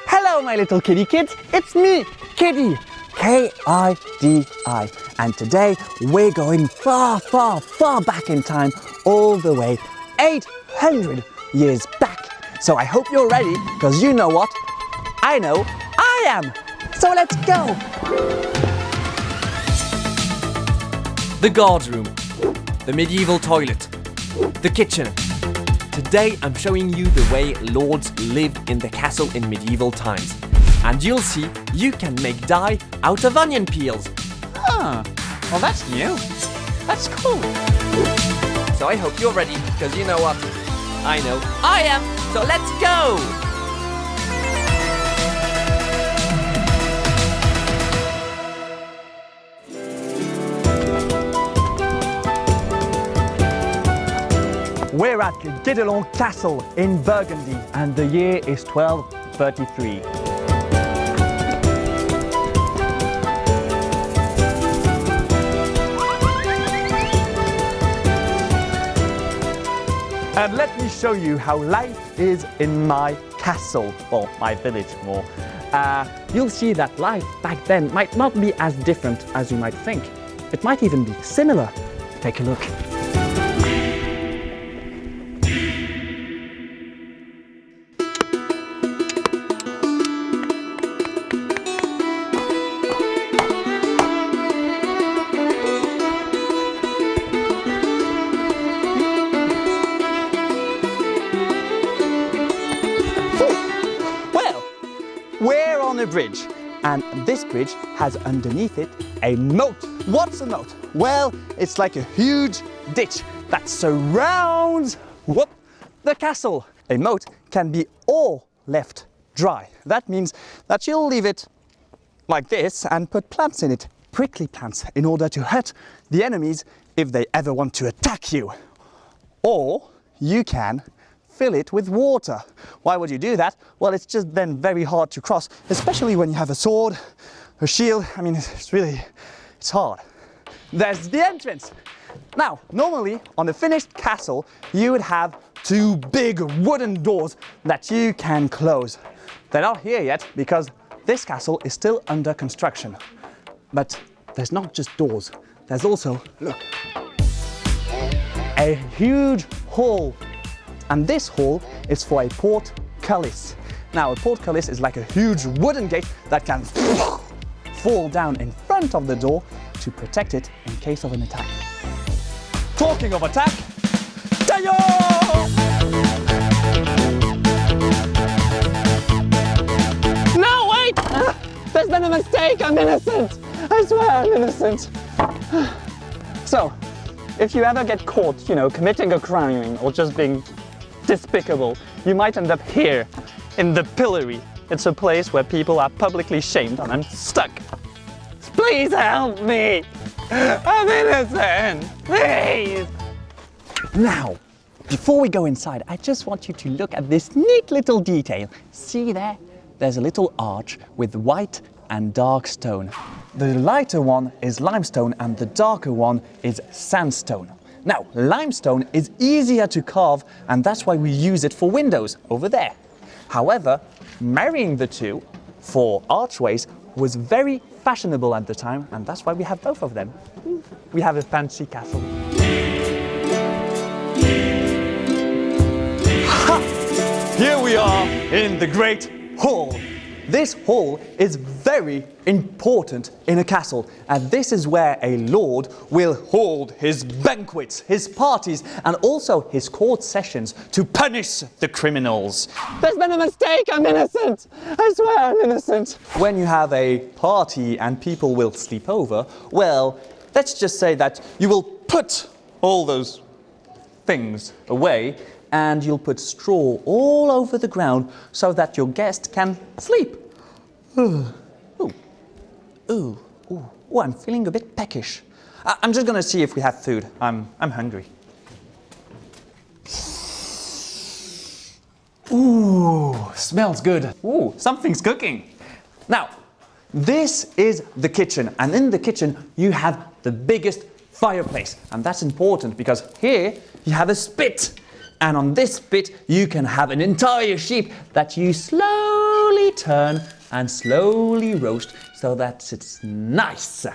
Hello, my little kitty kids. It's me, Kidi. K-I-D-I. And today we're going far, far, far back in time, all the way 800 years back. So I hope you're ready, because you know what? I know I am. So let's go. The guardroom, the medieval toilet, the kitchen. Today I'm showing you the way lords lived in the castle in medieval times. And you'll see you can make dye out of onion peels. Ah, well that's new. That's cool. So I hope you're ready, because you know what? I know I am. So let's go! We're at Kidibli Castle in Burgundy, and the year is 1233. And let me show you how life is in my castle, or my village more. You'll see that life back then might not be as different as you might think. It might even be similar. Take a look. We're on a bridge, and this bridge has underneath it a moat. What's a moat? Well, it's like a huge ditch that surrounds the castle. A moat can be all left dry. That means that you'll leave it like this and put plants in it, prickly plants, in order to hurt the enemies if they ever want to attack you. Or you can fill it with water. Why would you do that? Well, it's just then very hard to cross, especially when you have a sword, a shield. I mean, it's hard. There's the entrance. Now, normally on a finished castle, you would have two big wooden doors that you can close. They're not here yet because this castle is still under construction. But there's not just doors. There's also, look, a huge hall. And this hall is for a portcullis. Now, a portcullis is like a huge wooden gate that can fall down in front of the door to protect it in case of an attack. Talking of attack, Dayo! No, wait! There's been a mistake, I'm innocent! I swear I'm innocent. So, if you ever get caught, committing a crime or just being despicable, you might end up here in the pillory. It's a place where people are publicly shamed and I'm stuck. Please help me! I'm innocent! Please! Now, before we go inside, I just want you to look at this neat little detail. See there? There's a little arch with white and dark stone. The lighter one is limestone and the darker one is sandstone. Now, limestone is easier to carve, and that's why we use it for windows over there. However, marrying the two for archways was very fashionable at the time, and that's why we have both of them. We have a fancy castle. Ha! Here we are in the Great Hall. This hall is very important in a castle, and this is where a lord will hold his banquets, his parties, and also his court sessions to punish the criminals. There's been a mistake, I'm innocent! I swear I'm innocent! When you have a party and people will sleep over, well, let's just say that you will put all those things away and you'll put straw all over the ground so that your guest can sleep. Ooh, I'm feeling a bit peckish. I'm just gonna see if we have food. I'm hungry. Ooh, smells good. Ooh, something's cooking. Now, this is the kitchen, and in the kitchen you have the biggest fireplace, and that's important because here you have a spit. And on this bit, you can have an entire sheep that you slowly turn and slowly roast so that it's nice.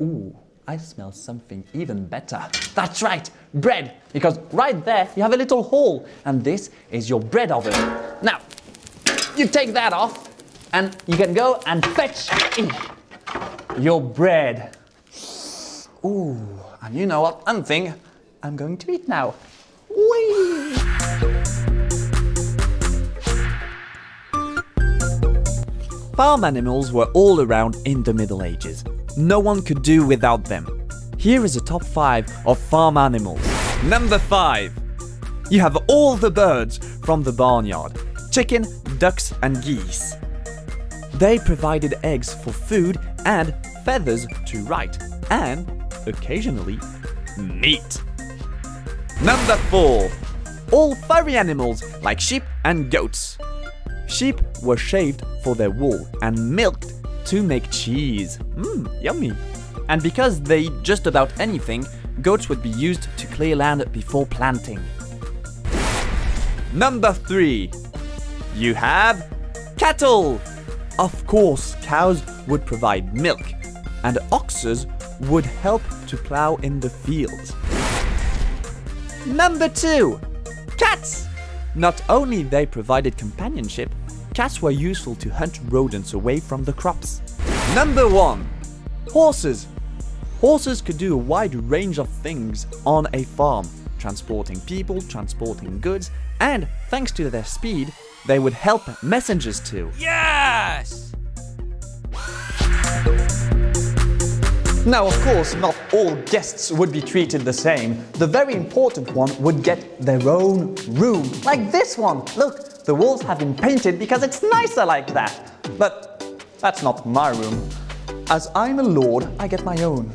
Ooh, I smell something even better. That's right, bread, because right there you have a little hole, and this is your bread oven. Now, you take that off, and you can go and fetch your bread. Ooh, and you know what? One thing I'm going to eat now. Whee! Farm animals were all around in the Middle Ages. No one could do without them. Here is a top 5 of farm animals. Number 5. You have all the birds from the barnyard. Chicken, ducks and geese. They provided eggs for food and feathers to write, and occasionally meat. Number 4. All furry animals like sheep and goats. Sheep were shaved for their wool and milked to make cheese. Yummy. And because they eat just about anything, goats would be used to clear land before planting. Number 3. You have cattle. Of course, cows would provide milk, and oxes would help to plow in the fields. Number 2. Cats. Not only they provided companionship, cats were useful to hunt rodents away from the crops. Number 1. Horses. Horses could do a wide range of things on a farm, transporting people, transporting goods, and thanks to their speed, they would help messengers too. Yes! Now, of course, not all guests would be treated the same. The very important one would get their own room, like this one. Look, the walls have been painted because it's nicer like that. But that's not my room. As I'm a lord, I get my own.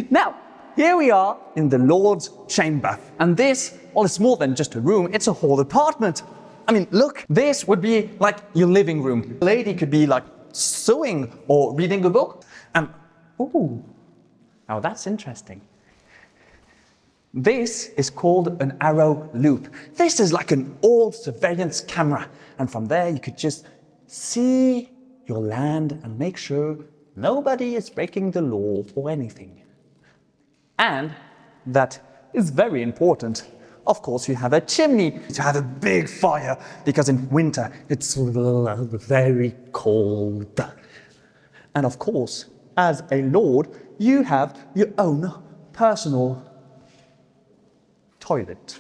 Now, here we are in the Lord's chamber. And this, well, it's more than just a room, it's a whole apartment. I mean, look, this would be like your living room. A lady could be like sewing or reading a book. And, ooh, now that's interesting. This is called an arrow loop. This is like an old surveillance camera. And from there, you could just see your land and make sure nobody is breaking the law or anything. And that is very important. Of course, you have a chimney to have a big fire because in winter it's very cold. And of course, as a lord, you have your own personal toilet.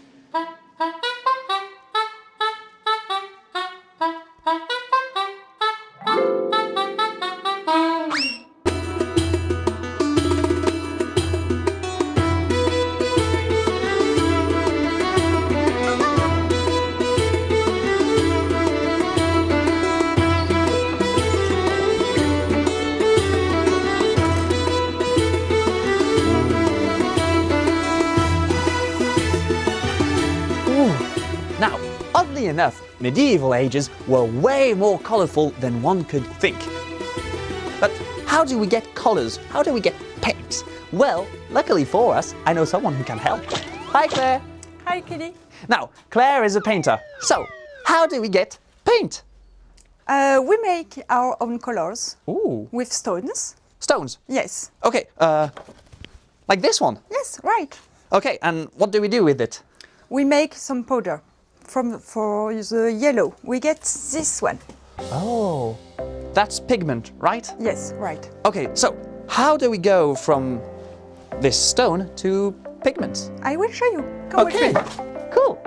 Now, oddly enough, medieval ages were way more colorful than one could think. But how do we get colors? How do we get paint? Well, luckily for us, I know someone who can help. Hi, Claire. Hi, Kidi. Now, Claire is a painter. So, how do we get paint? We make our own colors. Ooh. With stones. Stones? Yes. Okay, like this one? Yes, right. Okay, and what do we do with it? We make some powder for the yellow. We get this one. Oh, that's pigment, right? Yes, right. Okay, so how do we go from this stone to pigment? I will show you. Come with me. Cool.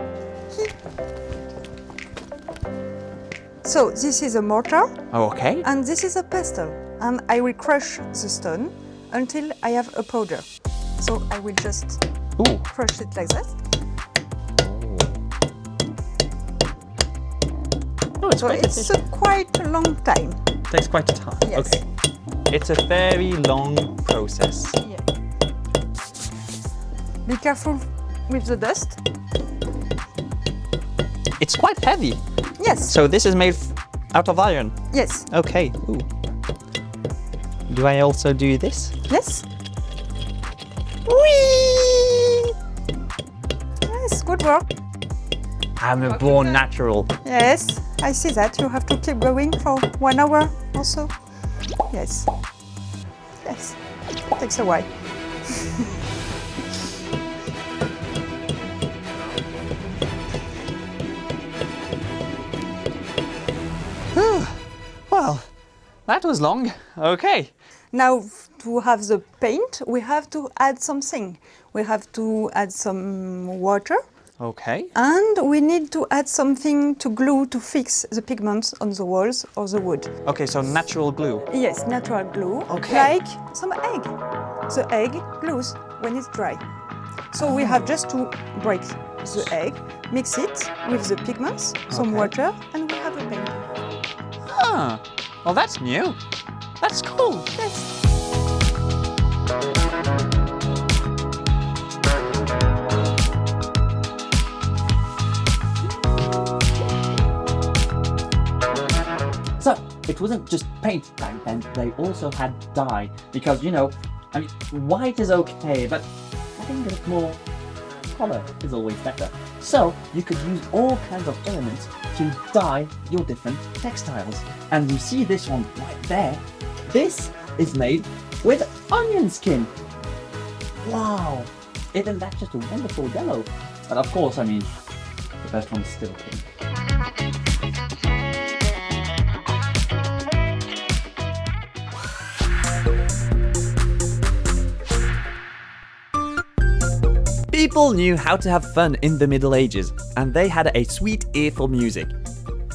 So this is a mortar. Okay. And this is a pestle. And I will crush the stone until I have a powder. So I will just crush it like that. Oh, it's so quite it's quite a long time. Takes quite a time. Yes. Okay. It's a very long process. Yeah. Be careful with the dust. It's quite heavy. Yes. So this is made out of iron? Yes. Okay. Ooh. Do I also do this? Yes. Whee! Yes, good work. I'm a born natural. Yes, I see that. You have to keep going for 1 hour or so. Yes. Yes. Takes a while. Well, that was long. Okay. Now, to have the paint, we have to add something. We have to add some water. Okay. And we need to add something to glue to fix the pigments on the walls or the wood. Okay, so natural glue. Yes, natural glue. Okay. Like some egg. The egg glues when it's dry. So we have just to break the egg, mix it with the pigments, some water, and we have a paint. Ah, well that's new. That's cool. Yes. So, it wasn't just paint back then, they also had dye. Because, you know, I mean, white is okay, but adding a bit more color is always better. So, you could use all kinds of elements to dye your different textiles. And you see this one right there. This is made with onion skin. Wow! Isn't that just a wonderful yellow? But of course, I mean, the best one's still pink. People knew how to have fun in the Middle Ages, and they had a sweet ear for music.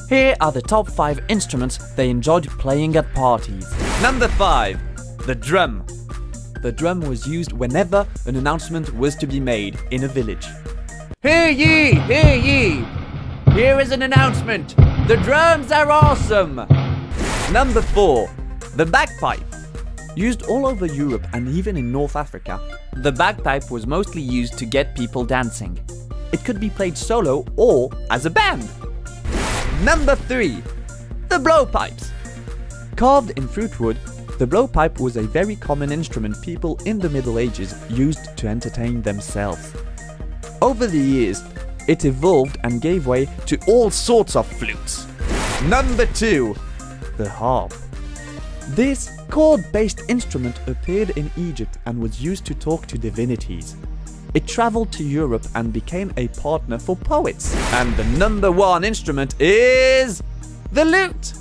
Here are the top 5 instruments they enjoyed playing at parties. Number 5. The drum. The drum was used whenever an announcement was to be made in a village. Hear ye! Hear ye! Here is an announcement! The drums are awesome! Number 4. The bagpipe. Used all over Europe and even in North Africa, the bagpipe was mostly used to get people dancing. It could be played solo or as a band. Number 3. The blowpipes. Carved in fruit wood, the blowpipe was a very common instrument people in the Middle Ages used to entertain themselves. Over the years, it evolved and gave way to all sorts of flutes. Number 2. The harp. This chord-based instrument appeared in Egypt and was used to talk to divinities. It traveled to Europe and became a partner for poets. And the number 1 instrument is the lute,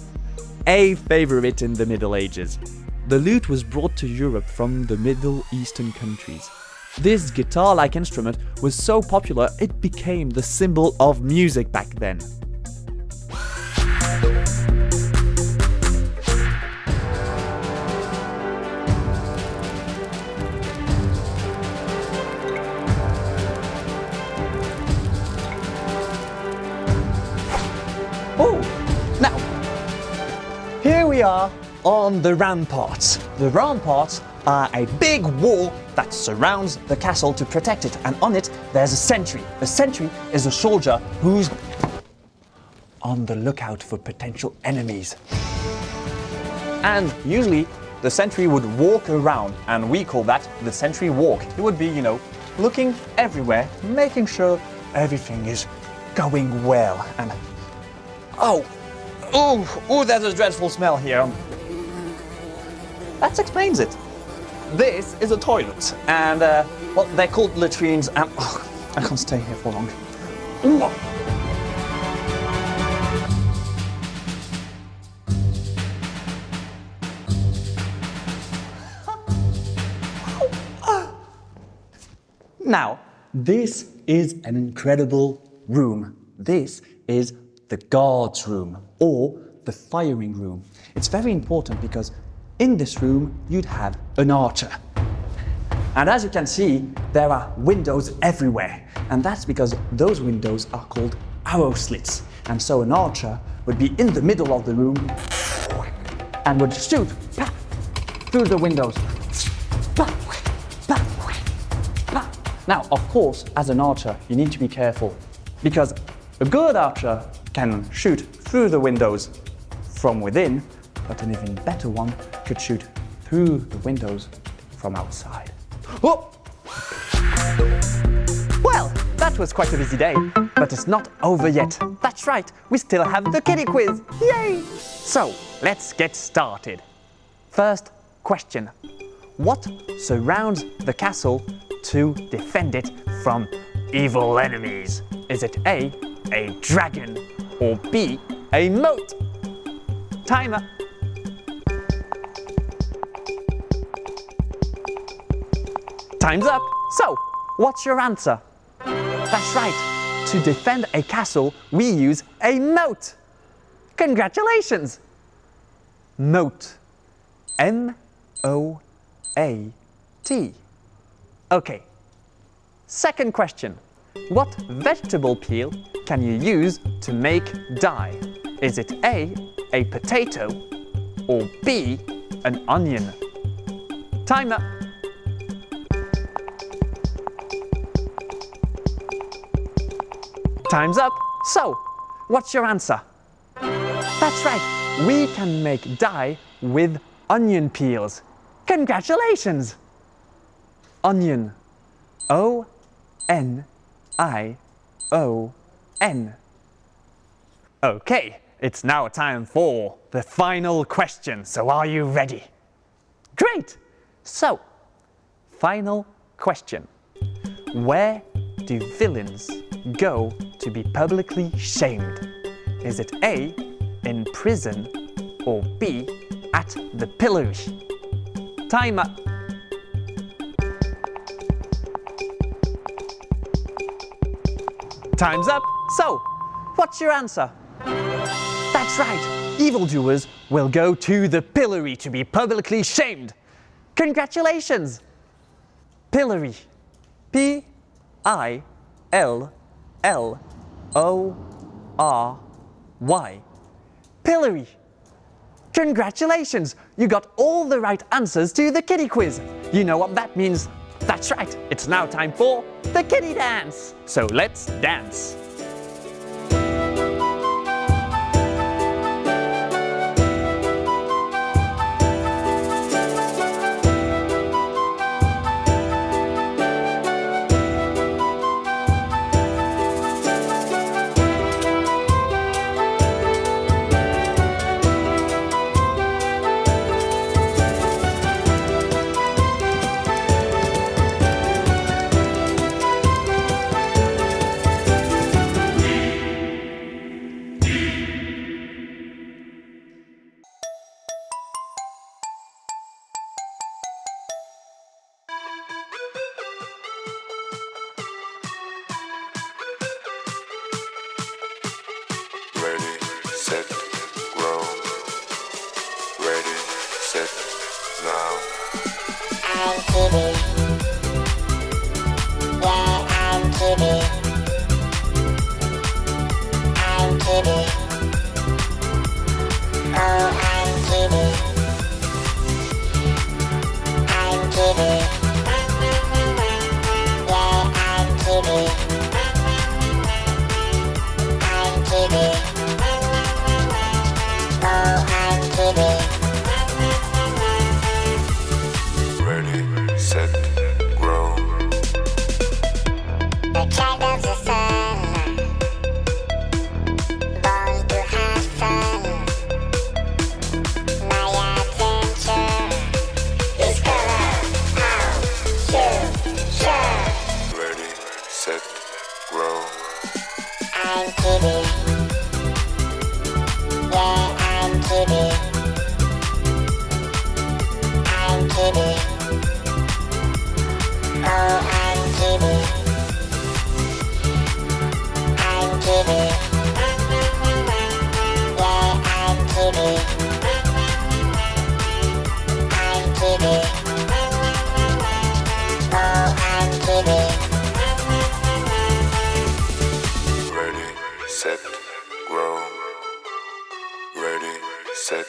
a favorite in the Middle Ages. The lute was brought to Europe from the Middle Eastern countries. This guitar-like instrument was so popular it became the symbol of music back then. Now, here we are on the ramparts. The ramparts are a big wall that surrounds the castle to protect it, and on it there's a sentry. A sentry is a soldier who's on the lookout for potential enemies. And usually the sentry would walk around, and we call that the sentry walk. It would be, you know, looking everywhere, making sure everything is going well. And oh, there's a dreadful smell here. That explains it. This is a toilet, and well, they're called latrines, and I can't stay here for long. Now, this is an incredible room. This is the guard's room, or the firing room. It's very important because in this room you'd have an archer. And as you can see, there are windows everywhere. And that's because those windows are called arrow slits. And so an archer would be in the middle of the room and would shoot through the windows. Now, of course, as an archer, you need to be careful because a good archer can shoot through the windows from within, but an even better one could shoot through the windows from outside. Oh! Well, that was quite a busy day, but it's not over yet. That's right, we still have the Kidi quiz. Yay! So, let's get started. First question. What surrounds the castle to defend it from evil enemies? Is it A, dragon, or B, a moat? Timer. Time's up. So, what's your answer? That's right. To defend a castle, we use a moat. Congratulations. Moat. M-O-A-T. Okay. Second question. What vegetable peel can you use to make dye? Is it A, potato, or B, an onion? Timer. Time's up. So, what's your answer? That's right. We can make dye with onion peels. Congratulations. Onion. O-N-I-O-N. Okay, it's now time for the final question. So are you ready? Great. So, final question. Where do villains go to be publicly shamed? Is it A, in prison, or B, at the pillory? Timer. Time's up. So, what's your answer? That's right. Evildoers will go to the pillory to be publicly shamed. Congratulations. Pillory. P-I-L-L-O-R-Y. Pillory. Congratulations! You got all the right answers to the Kidi quiz. You know what that means? That's right, it's now time for the Kidi dance. So let's dance. set, grow. Ready, set, now. I'm Kidi. Yeah, I'm Kidi. I'm Kidi. Oh, I'm Kidi. I'm Kidi. Yeah, I'm Kidi. I'm Kidi. Oh, I'm Kidi. Ready, set, grow. The child of the sun, born to have fun. My adventure is color, how, sure. Ready, set, grow. I'm Kidi. Yeah, I'm Kidi. I'm Kidi. Oh, I'm Kidi. I'm Kidi. Yeah, I'm Kidi. I'm Kidi. Oh, I'm Kidi. Ready, set, grow. Ready, set,